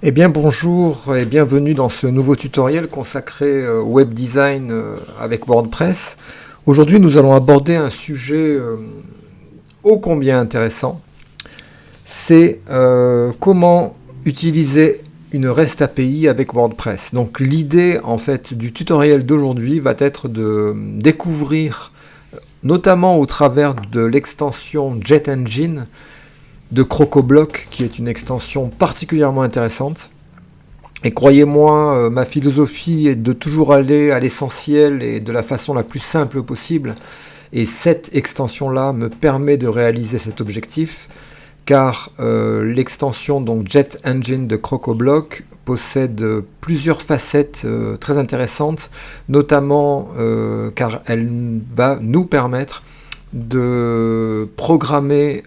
Eh bien bonjour et bienvenue dans ce nouveau tutoriel consacré au web design avec WordPress. Aujourd'hui nous allons aborder un sujet ô combien intéressant. C'est comment utiliser une REST API avec WordPress. Donc l'idée en fait du tutoriel d'aujourd'hui va être de découvrir, notamment au travers de l'extension JetEngine de CrocoBlock, qui est une extension particulièrement intéressante. Et croyez-moi, ma philosophie est de toujours aller à l'essentiel et de la façon la plus simple possible. Et cette extension-là me permet de réaliser cet objectif, car l'extension donc JetEngine de CrocoBlock possède plusieurs facettes très intéressantes, notamment car elle va nous permettre de programmer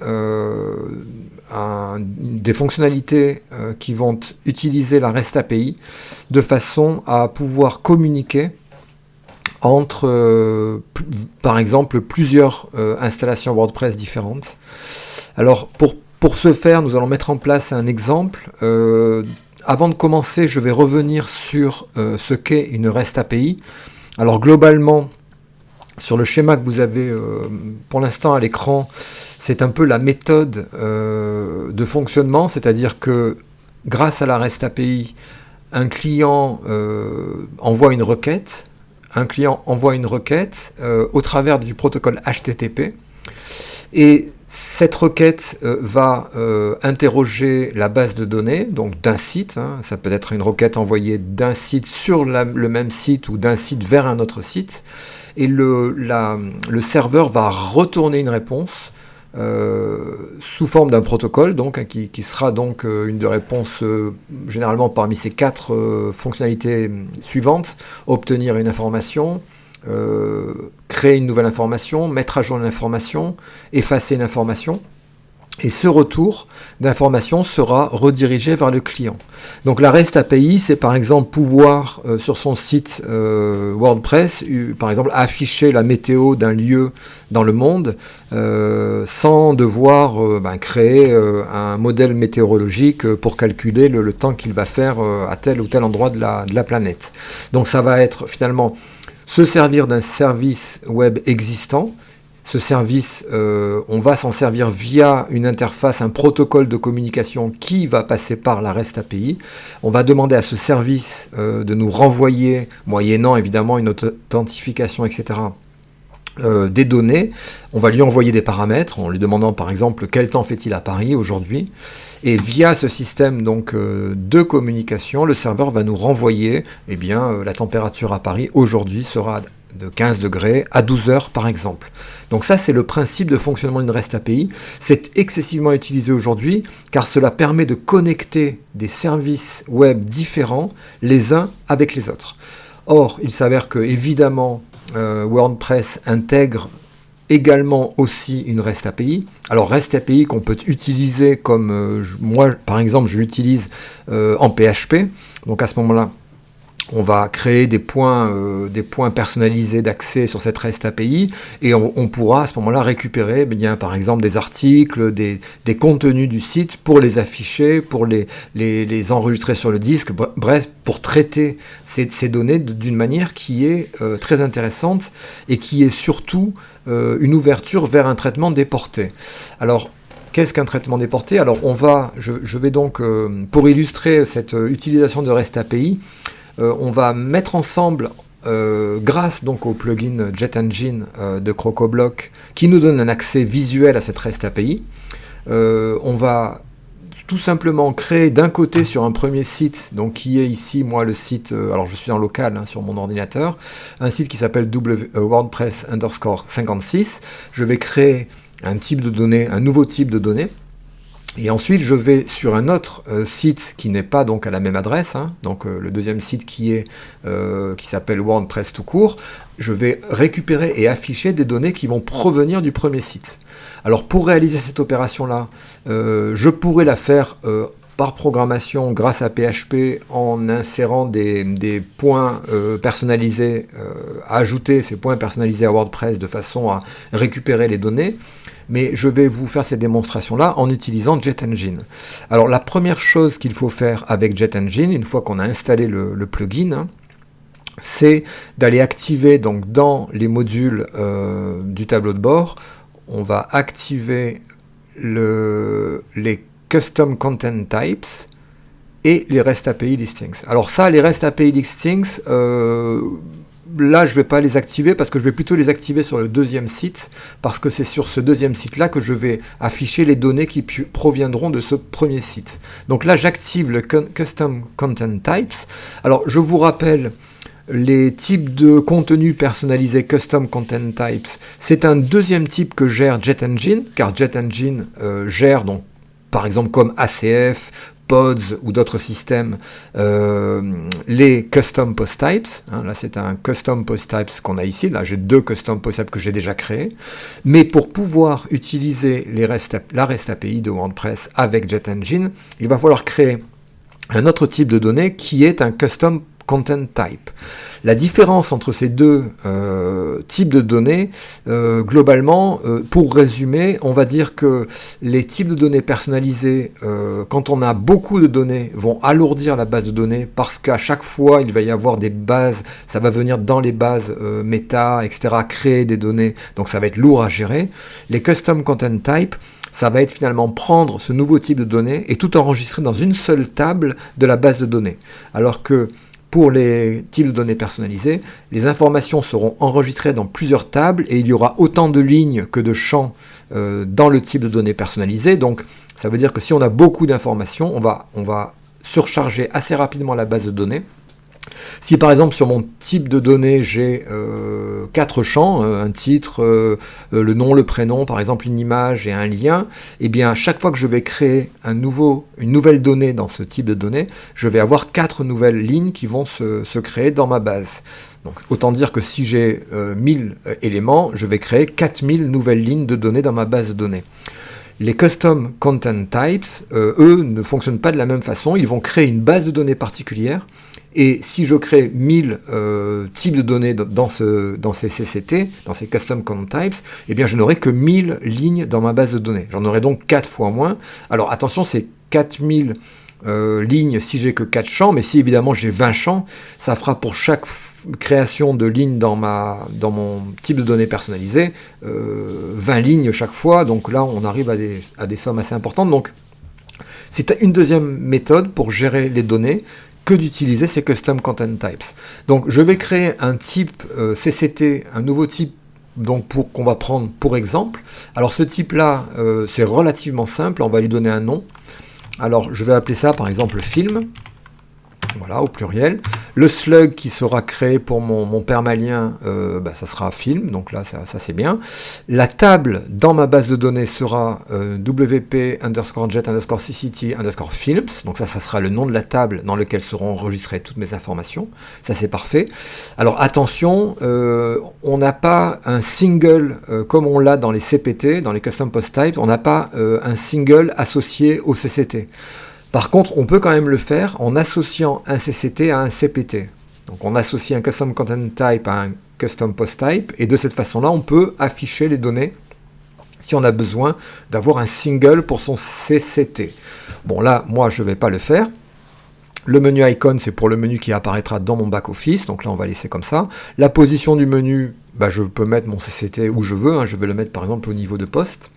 des fonctionnalités qui vont utiliser la REST API de façon à pouvoir communiquer entre, par exemple, plusieurs installations WordPress différentes. Alors, pour ce faire, nous allons mettre en place un exemple. Avant de commencer, je vais revenir sur ce qu'est une REST API. Alors, globalement, sur le schéma que vous avez pour l'instant à l'écran, c'est un peu la méthode de fonctionnement, c'est-à-dire que grâce à la REST API, un client envoie une requête, au travers du protocole HTTP, et cette requête va interroger la base de données, donc d'un site, ça peut être une requête envoyée d'un site sur le même site ou d'un site vers un autre site, et le serveur va retourner une réponse sous forme d'un protocole, donc qui sera donc une de réponses généralement parmi ces quatre fonctionnalités suivantes: obtenir une information, créer une nouvelle information, mettre à jour une information, effacer une information. Et ce retour d'information sera redirigé vers le client. Donc la REST API, c'est par exemple pouvoir sur son site WordPress, par exemple afficher la météo d'un lieu dans le monde sans devoir créer un modèle météorologique pour calculer le temps qu'il va faire à tel ou tel endroit de la planète. Donc ça va être finalement se servir d'un service web existant. Ce service, on va s'en servir via une interface, un protocole de communication qui va passer par la REST API. On va demander à ce service de nous renvoyer, moyennant évidemment une authentification, etc., des données. On va lui envoyer des paramètres en lui demandant par exemple quel temps fait-il à Paris aujourd'hui. Et via ce système donc de communication, le serveur va nous renvoyer la température à Paris aujourd'hui sera de 15 degrés à 12 heures par exemple. Donc ça c'est le principe de fonctionnement d'une REST API. C'est excessivement utilisé aujourd'hui car cela permet de connecter des services web différents les uns avec les autres. Or, il s'avère que évidemment WordPress intègre également aussi une REST API. Alors REST API qu'on peut utiliser comme moi par exemple je l'utilise en PHP. Donc à ce moment-là, on va créer des points personnalisés d'accès sur cette REST API et on pourra à ce moment-là récupérer par exemple des articles, des contenus du site pour les afficher, pour les enregistrer sur le disque, bref, pour traiter ces données d'une manière qui est très intéressante et qui est surtout une ouverture vers un traitement déporté. Alors, qu'est-ce qu'un traitement déporté? Alors, je vais donc, pour illustrer cette utilisation de REST API, on va mettre ensemble, grâce donc au plugin JetEngine de CrocoBlock, qui nous donne un accès visuel à cette REST API, on va tout simplement créer d'un côté sur un premier site, donc qui est ici, moi le site, alors je suis en local sur mon ordinateur, un site qui s'appelle WordPress_56. Je vais créer un type de données, un nouveau type de données. Et ensuite, je vais sur un autre site qui n'est pas donc à la même adresse, donc le deuxième site qui s'appelle WordPress tout court. Je vais récupérer et afficher des données qui vont provenir du premier site. Alors pour réaliser cette opération-là, je pourrais la faire par programmation grâce à PHP en insérant des points personnalisés, à ajouter ces points personnalisés à WordPress de façon à récupérer les données. mais je vais vous faire ces démonstrations-là en utilisant JetEngine. Alors la première chose qu'il faut faire avec JetEngine, une fois qu'on a installé le plugin, hein, c'est d'aller activer donc dans les modules du tableau de bord, on va activer les Custom Content Types et les REST API Listings. Alors ça, les REST API Listings, là je ne vais pas les activer parce que je vais plutôt les activer sur le deuxième site, parce que c'est sur ce deuxième site-là que je vais afficher les données qui proviendront de ce premier site. Donc là j'active le Custom Content Types. Alors je vous rappelle, les types de contenu personnalisés Custom Content Types, c'est un deuxième type que gère JetEngine, car JetEngine gère donc par exemple comme ACF, Pods ou d'autres systèmes, les Custom Post Types. Hein, là c'est un Custom Post Types qu'on a ici, là j'ai 2 Custom Post Types que j'ai déjà créés, mais pour pouvoir utiliser la REST API de WordPress avec JetEngine, il va falloir créer un autre type de données qui est un Custom Content Type. La différence entre ces deux types de données, globalement, pour résumer, on va dire que les types de données personnalisées, quand on a beaucoup de données, vont alourdir la base de données parce qu'à chaque fois, il va y avoir des bases, ça va venir dans les bases méta, etc., créer des données, donc ça va être lourd à gérer. Les Custom Content Type, ça va être finalement prendre ce nouveau type de données et tout enregistrer dans une seule table de la base de données. Alors que pour les types de données personnalisées, les informations seront enregistrées dans plusieurs tables et il y aura autant de lignes que de champs dans le type de données personnalisées. Donc ça veut dire que si on a beaucoup d'informations, on va surcharger assez rapidement la base de données. Si par exemple sur mon type de données j'ai 4 champs, un titre, le nom, le prénom, par exemple une image et un lien, et bien à chaque fois que je vais créer une nouvelle donnée dans ce type de données, je vais avoir 4 nouvelles lignes qui vont se créer dans ma base. Donc autant dire que si j'ai 1000 éléments, je vais créer 4000 nouvelles lignes de données dans ma base de données. Les Custom Content Types, eux, ne fonctionnent pas de la même façon. Ils vont créer une base de données particulière. Et si je crée 1000 types de données dans ces CCT, dans ces Custom Content Types, eh bien je n'aurai que 1000 lignes dans ma base de données. J'en aurai donc 4 fois moins. Alors attention, c'est 4000 lignes si j'ai que 4 champs, mais si évidemment j'ai 20 champs, ça fera pour chaque création de lignes dans mon type de données personnalisées, 20 lignes chaque fois, donc là on arrive à des sommes assez importantes. Donc c'est une deuxième méthode pour gérer les données que d'utiliser ces Custom Content Types. Donc je vais créer un type CCT, un nouveau type donc qu'on va prendre pour exemple. Alors ce type là c'est relativement simple, on va lui donner un nom. Alors je vais appeler ça par exemple film. Voilà, au pluriel. Le slug qui sera créé pour mon permalien, ça sera film, donc là ça c'est bien. La table dans ma base de données sera wp_jet_cct_films, donc ça sera le nom de la table dans lequel seront enregistrées toutes mes informations. Ça c'est parfait. Alors attention, on n'a pas un single comme on l'a dans les CPT, dans les Custom Post Types, on n'a pas un single associé au CCT. Par contre, on peut quand même le faire en associant un CCT à un CPT. Donc on associe un Custom Content Type à un Custom Post Type, et de cette façon-là, on peut afficher les données si on a besoin d'avoir un single pour son CCT. Bon là, moi, je ne vais pas le faire. Le menu icon, c'est pour le menu qui apparaîtra dans mon back-office, donc là, on va laisser comme ça. La position du menu, je peux mettre mon CCT où je veux, je vais le mettre par exemple au niveau de poste.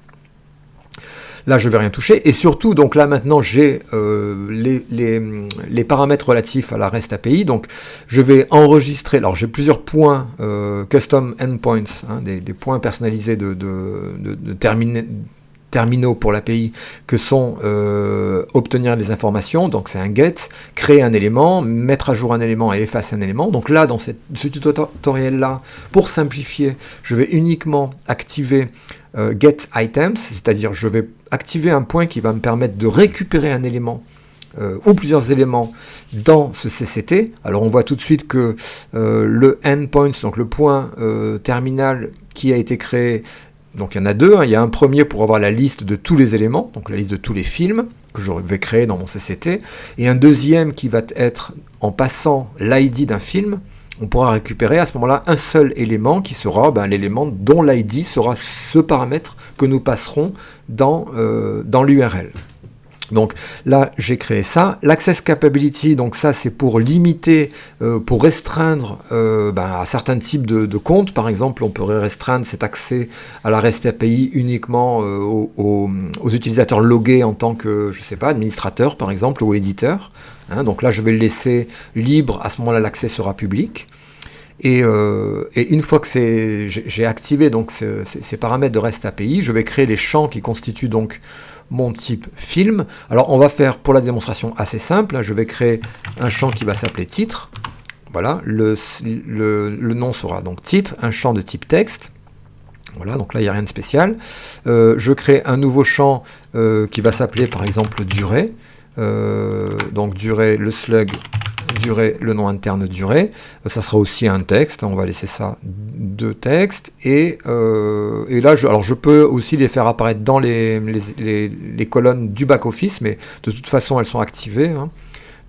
Là, je ne vais rien toucher. Et surtout, donc là, maintenant, j'ai les paramètres relatifs à la REST API. Donc, je vais enregistrer. Alors, j'ai plusieurs points custom endpoints, des points personnalisés de terminaux pour l'API que sont obtenir des informations, donc c'est un get, créer un élément, mettre à jour un élément et effacer un élément. Donc là, dans ce tutoriel-là, pour simplifier, je vais uniquement activer get items, c'est-à-dire je vais activer un point qui va me permettre de récupérer un élément ou plusieurs éléments dans ce CCT. Alors on voit tout de suite que le endpoint, donc le point terminal qui a été créé, donc il y en a deux, il y a un premier pour avoir la liste de tous les éléments, donc la liste de tous les films que je vais créer dans mon CCT, et un deuxième qui va être en passant l'ID d'un film, on pourra récupérer à ce moment-là un seul élément qui sera l'élément dont l'ID sera ce paramètre que nous passerons dans l'URL. Donc là, j'ai créé ça. L'Access Capability, donc ça, c'est pour limiter, pour restreindre à certains types de comptes. Par exemple, on pourrait restreindre cet accès à la REST API uniquement aux utilisateurs logués en tant que, je sais pas, administrateur, par exemple, ou éditeur. Donc là, je vais le laisser libre. À ce moment-là, l'accès sera public. Et une fois que j'ai activé donc ces paramètres de REST API, je vais créer les champs qui constituent donc mon type film. Alors on va faire pour la démonstration assez simple, je vais créer un champ qui va s'appeler titre. Voilà, le nom sera donc titre, un champ de type texte. Voilà, donc là il n'y a rien de spécial. Je crée un nouveau champ qui va s'appeler par exemple durée. Donc durée, le slug durée, le nom interne durée, ça sera aussi un texte, on va laisser ça de texte, et là je peux aussi les faire apparaître dans les colonnes du back-office, mais de toute façon elles sont activées.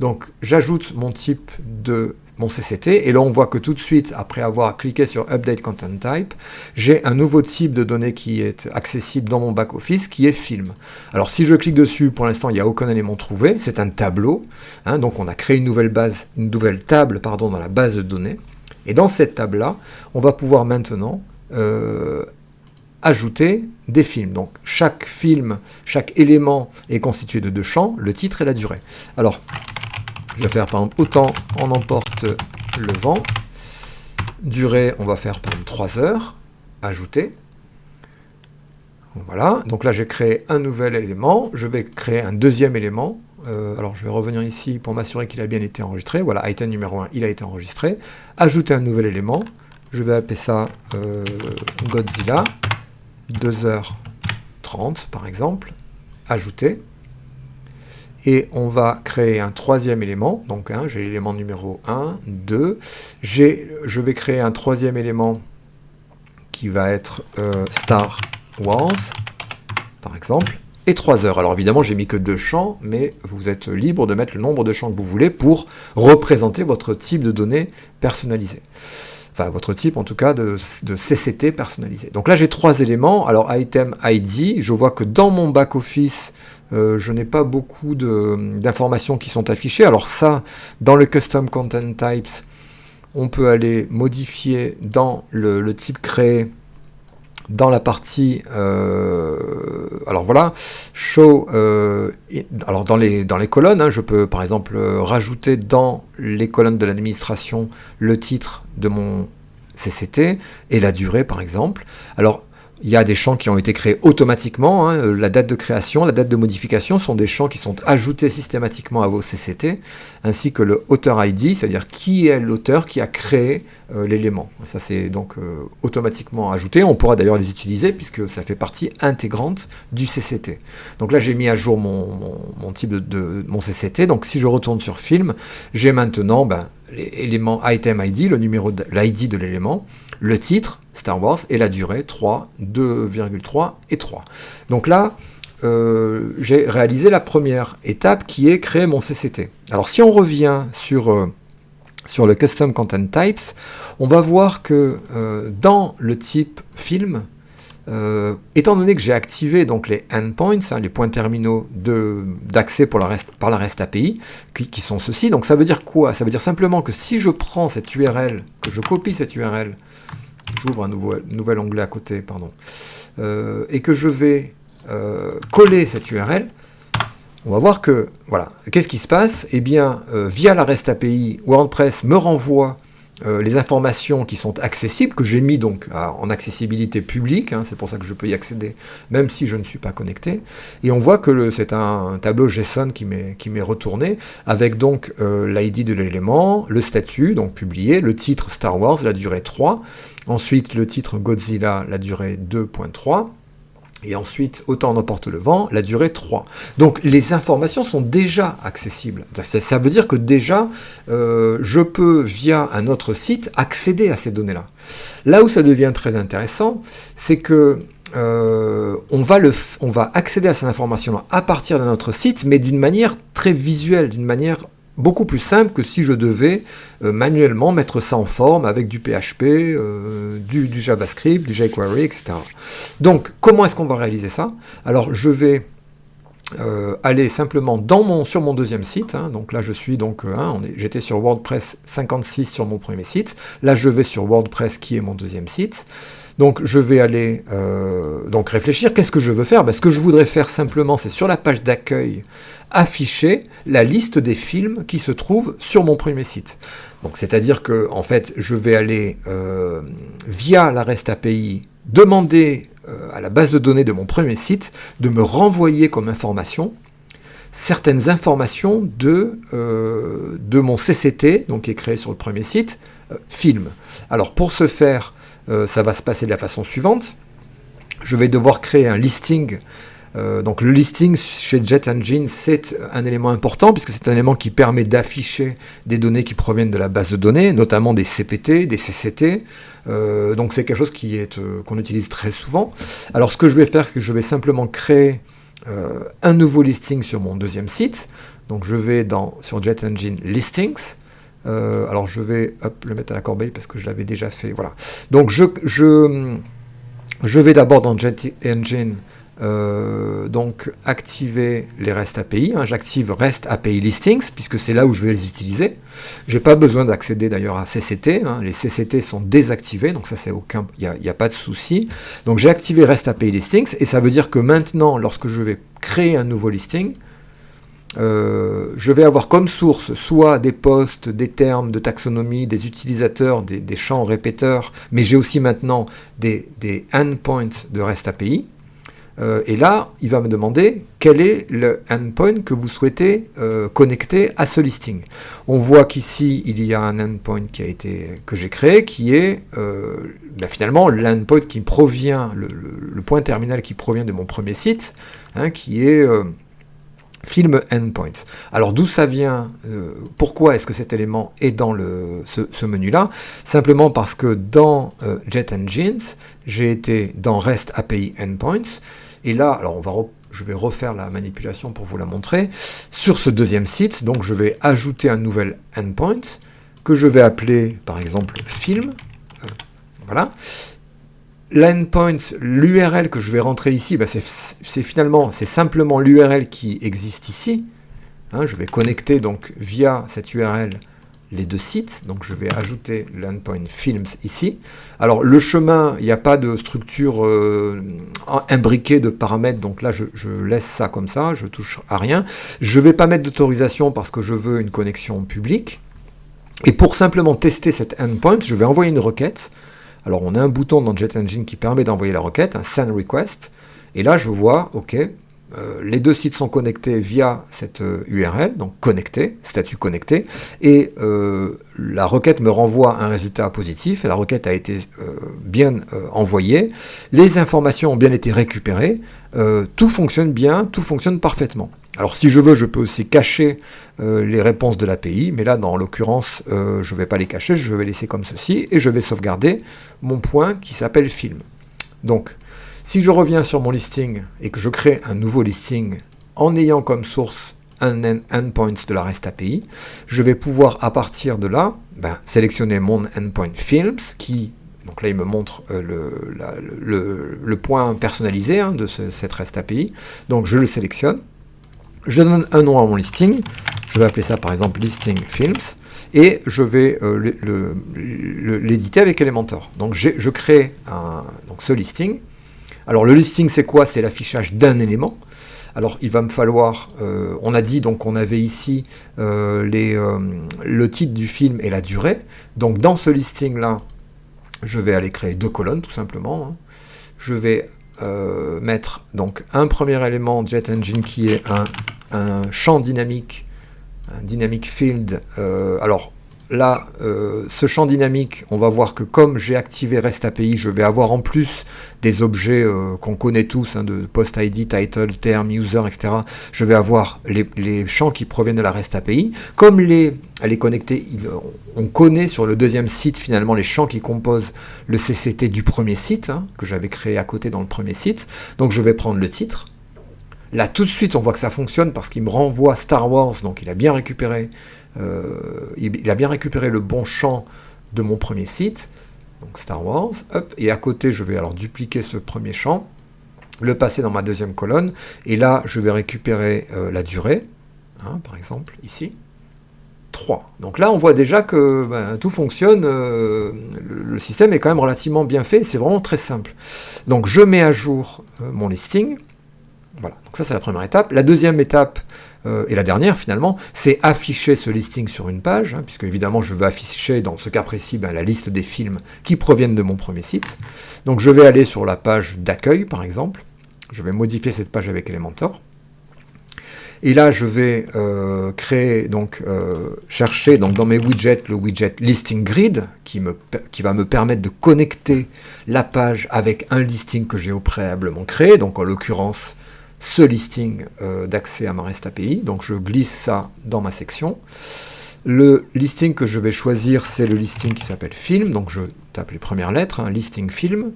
Donc j'ajoute mon type de mon CCT, et là on voit que tout de suite, après avoir cliqué sur Update Content Type, j'ai un nouveau type de données qui est accessible dans mon back-office, qui est film. Alors si je clique dessus, pour l'instant il n'y a aucun élément trouvé, c'est un tableau, donc on a créé une nouvelle table dans la base de données, et dans cette table-là, on va pouvoir maintenant ajouter des films. Donc chaque film, chaque élément est constitué de deux champs, le titre et la durée. Alors, je vais faire par exemple autant en emporte le vent. Durée, on va faire par exemple 3 heures. Ajouter. Voilà. Donc là, j'ai créé un nouvel élément. Je vais créer un deuxième élément. Alors, je vais revenir ici pour m'assurer qu'il a bien été enregistré. Voilà, item numéro 1, il a été enregistré. Ajouter un nouvel élément. Je vais appeler ça Godzilla. 2h30 par exemple. Ajouter. Et on va créer un troisième élément, donc j'ai l'élément numéro 1, 2, je vais créer un troisième élément qui va être Star Wars, par exemple, et 3 heures. Alors évidemment, j'ai mis que 2 champs, mais vous êtes libre de mettre le nombre de champs que vous voulez pour représenter votre type de données personnalisé. Enfin, votre type en tout cas de CCT personnalisé. Donc là, j'ai 3 éléments. Alors item ID, je vois que dans mon back-office, je n'ai pas beaucoup d'informations qui sont affichées. Alors ça, dans le Custom Content Types, on peut aller modifier dans le type créé, dans la partie, alors voilà, show, alors dans les colonnes, je peux par exemple rajouter dans les colonnes de l'administration le titre de mon CCT et la durée par exemple. Alors, il y a des champs qui ont été créés automatiquement, la date de création, la date de modification sont des champs qui sont ajoutés systématiquement à vos CCT, ainsi que le author ID, c'est-à-dire qui est l'auteur qui a créé l'élément. Ça c'est donc automatiquement ajouté, on pourra d'ailleurs les utiliser puisque ça fait partie intégrante du CCT. Donc là j'ai mis à jour mon type de mon CCT, donc si je retourne sur film, j'ai maintenant l'élément item ID, le numéro l'ID de l'élément, le titre, Star Wars, et la durée, 3, 2,3 et 3. Donc là, j'ai réalisé la première étape qui est créer mon CCT. Alors si on revient sur le Custom Content Types, on va voir que dans le type film, étant donné que j'ai activé donc les endpoints, les points terminaux d'accès par la REST API, qui sont ceux-ci, donc ça veut dire quoi? Ça veut dire simplement que si je prends cette URL, que je copie cette URL, j'ouvre un nouvel onglet à côté, pardon, et que je vais coller cette URL, on va voir que, voilà, qu'est-ce qui se passe? Eh bien, via la REST API, WordPress me renvoie les informations qui sont accessibles, que j'ai mis donc en accessibilité publique, c'est pour ça que je peux y accéder, même si je ne suis pas connecté, et on voit que c'est un tableau JSON qui m'est retourné, avec donc l'ID de l'élément, le statut, donc publié, le titre Star Wars, la durée 3, ensuite le titre Godzilla, la durée 2.3, et ensuite, autant n'emporte le vent, la durée 3. Donc les informations sont déjà accessibles. Ça veut dire que déjà, je peux, via un autre site, accéder à ces données-là. Là où ça devient très intéressant, c'est que on va accéder à ces informations-là à partir d'un autre site, mais d'une manière très visuelle, d'une manière beaucoup plus simple que si je devais manuellement mettre ça en forme avec du PHP, du JavaScript, du jQuery, etc. Donc, comment est-ce qu'on va réaliser ça? Alors, je vais aller simplement sur mon deuxième site, hein. Donc là je suis j'étais sur WordPress 56 sur mon premier site, là je vais sur WordPress qui est mon deuxième site, donc je vais aller donc réfléchir, qu'est-ce que je veux faire? Ce que je voudrais faire simplement, c'est sur la page d'accueil afficher la liste des films qui se trouvent sur mon premier site. Donc c'est-à-dire que en fait je vais aller via la REST API demander à la base de données de mon premier site de me renvoyer comme information certaines informations de mon CCT, donc qui est créé sur le premier site, film. Alors pour ce faire, ça va se passer de la façon suivante. Je vais devoir créer un listing. Donc le listing chez JetEngine, c'est un élément important puisque c'est un élément qui permet d'afficher des données qui proviennent de la base de données, notamment des CPT, des CCT. Donc c'est quelque chose qu'on utilise très souvent. Alors ce que je vais faire, c'est que je vais simplement créer un nouveau listing sur mon deuxième site. Donc je vais sur JetEngine Listings. Alors je vais le mettre à la corbeille parce que je l'avais déjà fait. Voilà. Donc je vais d'abord dans JetEngine donc activer les REST API, hein. J'active REST API Listings puisque c'est là où je vais les utiliser. J'ai pas besoin d'accéder d'ailleurs à CCT, hein. Les CCT sont désactivés, donc ça il n'y a pas de souci. Donc j'ai activé REST API Listings et ça veut dire que maintenant lorsque je vais créer un nouveau listing, je vais avoir comme source soit des posts, des termes de taxonomie, des utilisateurs, des champs répéteurs, mais j'ai aussi maintenant des endpoints de REST API. Et là, il va me demander quel est le endpoint que vous souhaitez connecter à ce listing. On voit qu'ici, il y a un endpoint que j'ai créé, qui est finalement l'endpoint qui provient, le point terminal qui provient de mon premier site, hein, qui est film endpoint. Alors d'où ça vient? Pourquoi est-ce que cet élément est dans ce menu-là? Simplement parce que dans JetEngines, j'ai été dans REST API Endpoints, et là, alors je vais refaire la manipulation pour vous la montrer. Sur ce deuxième site, donc je vais ajouter un nouvel endpoint que je vais appeler par exemple film. Voilà. L'endpoint, l'URL que je vais rentrer ici, c'est simplement l'URL qui existe ici. Hein, je vais connecter donc via cette URL les deux sites, donc je vais ajouter l'endpoint films ici. Alors le chemin, il n'y a pas de structure imbriquée de paramètres, donc là je laisse ça comme ça, je touche à rien. Je ne vais pas mettre d'autorisation parce que je veux une connexion publique. Et pour simplement tester cet endpoint, je vais envoyer une requête. Alors on a un bouton dans JetEngine qui permet d'envoyer la requête, un send request, et là je vois, ok, les deux sites sont connectés via cette URL, donc connecté, statut connecté, et la requête me renvoie un résultat positif, et la requête a été bien envoyée, les informations ont bien été récupérées, tout fonctionne bien, tout fonctionne parfaitement. Alors si je veux, je peux aussi cacher les réponses de l'API, mais là, dans l'occurrence, je ne vais pas les cacher, je vais les laisser comme ceci, et je vais sauvegarder mon point qui s'appelle film. Donc, si je reviens sur mon listing et que je crée un nouveau listing en ayant comme source un endpoint de la REST API, je vais pouvoir à partir de là sélectionner mon endpoint films qui, donc là il me montre le point personnalisé de cette REST API, donc je le sélectionne, je donne un nom à mon listing, je vais appeler ça par exemple listing films, et je vais l'éditer avec Elementor. Donc je crée ce listing. Alors le listing c'est quoi? C'est l'affichage d'un élément. Alors il va me falloir, on a dit donc on avait ici le titre du film et la durée. Donc dans ce listing là, je vais aller créer deux colonnes tout simplement. Je vais mettre donc un premier élément JetEngine qui est un champ dynamique, un dynamic field. Alors là, ce champ dynamique, on va voir que comme j'ai activé REST API, je vais avoir en plus des objets qu'on connaît tous, de post ID, title, term, user, etc. Je vais avoir les champs qui proviennent de la REST API. Comme elle est connectée, on connaît sur le deuxième site finalement les champs qui composent le CCT du premier site, que j'avais créé à côté dans le premier site. Donc je vais prendre le titre. Là tout de suite on voit que ça fonctionne parce qu'il me renvoie Star Wars, donc il a bien récupéré il a bien récupéré le bon champ de mon premier site, donc Star Wars, hop, et à côté je vais alors dupliquer ce premier champ, le passer dans ma deuxième colonne, et là je vais récupérer la durée, hein, par exemple ici, 3. Donc là on voit déjà que tout fonctionne, le système est quand même relativement bien fait, c'est vraiment très simple. Donc je mets à jour mon listing, voilà, donc ça c'est la première étape. La deuxième étape, et la dernière finalement, c'est afficher ce listing sur une page, hein, puisque évidemment je veux afficher dans ce cas précis la liste des films qui proviennent de mon premier site. Donc je vais aller sur la page d'accueil par exemple, je vais modifier cette page avec Elementor. Et là je vais créer, donc chercher donc, dans mes widgets le widget Listing Grid qui va me permettre de connecter la page avec un listing que j'ai au préalablement créé, donc en l'occurrence ce listing d'accès à ma REST API, donc je glisse ça dans ma section. Le listing que je vais choisir, c'est le listing qui s'appelle film, donc je tape les premières lettres, hein, listing film,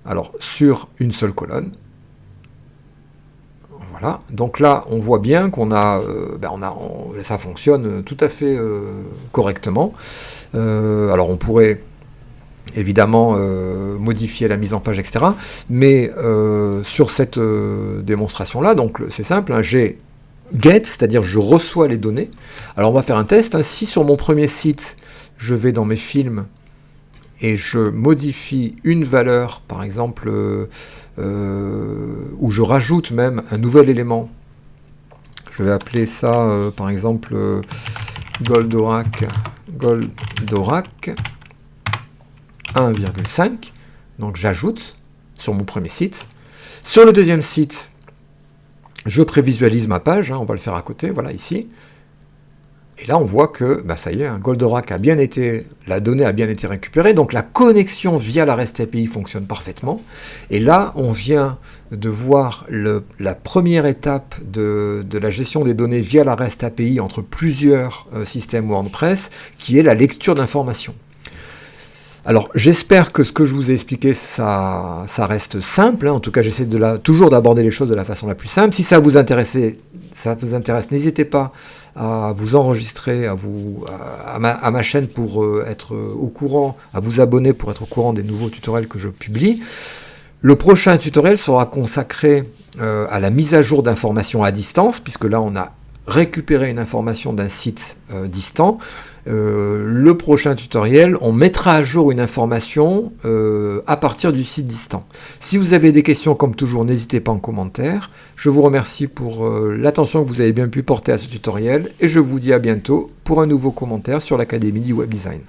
alors sur une seule colonne. Voilà, donc là on voit bien qu'on a, ça fonctionne tout à fait correctement. Alors on pourrait évidemment modifier la mise en page, etc. Mais sur cette démonstration-là, donc c'est simple, hein, j'ai get, c'est-à-dire je reçois les données. Alors on va faire un test, hein. Si sur mon premier site, je vais dans mes films et je modifie une valeur, par exemple, ou je rajoute même un nouvel élément, je vais appeler ça, par exemple, Goldorak 1,5, donc j'ajoute sur mon premier site. Sur le deuxième site, je prévisualise ma page, hein, on va le faire à côté, voilà ici. Et là on voit que, ça y est, hein, Goldorak a bien été, la donnée a bien été récupérée, donc la connexion via la REST API fonctionne parfaitement. Et là on vient de voir la première étape de la gestion des données via la REST API entre plusieurs systèmes WordPress, qui est la lecture d'informations. Alors, j'espère que ce que je vous ai expliqué, ça reste simple. Hein. En tout cas, j'essaie toujours d'aborder les choses de la façon la plus simple. Si ça vous intéresse, n'hésitez pas à vous enregistrer à ma chaîne pour être au courant, à vous abonner pour être au courant des nouveaux tutoriels que je publie. Le prochain tutoriel sera consacré à la mise à jour d'informations à distance, puisque là, on a récupéré une information d'un site distant. Le prochain tutoriel, on mettra à jour une information à partir du site distant. Si vous avez des questions, comme toujours, n'hésitez pas en commentaire. Je vous remercie pour l'attention que vous avez bien pu porter à ce tutoriel et je vous dis à bientôt pour un nouveau commentaire sur l'Académie du Web Design.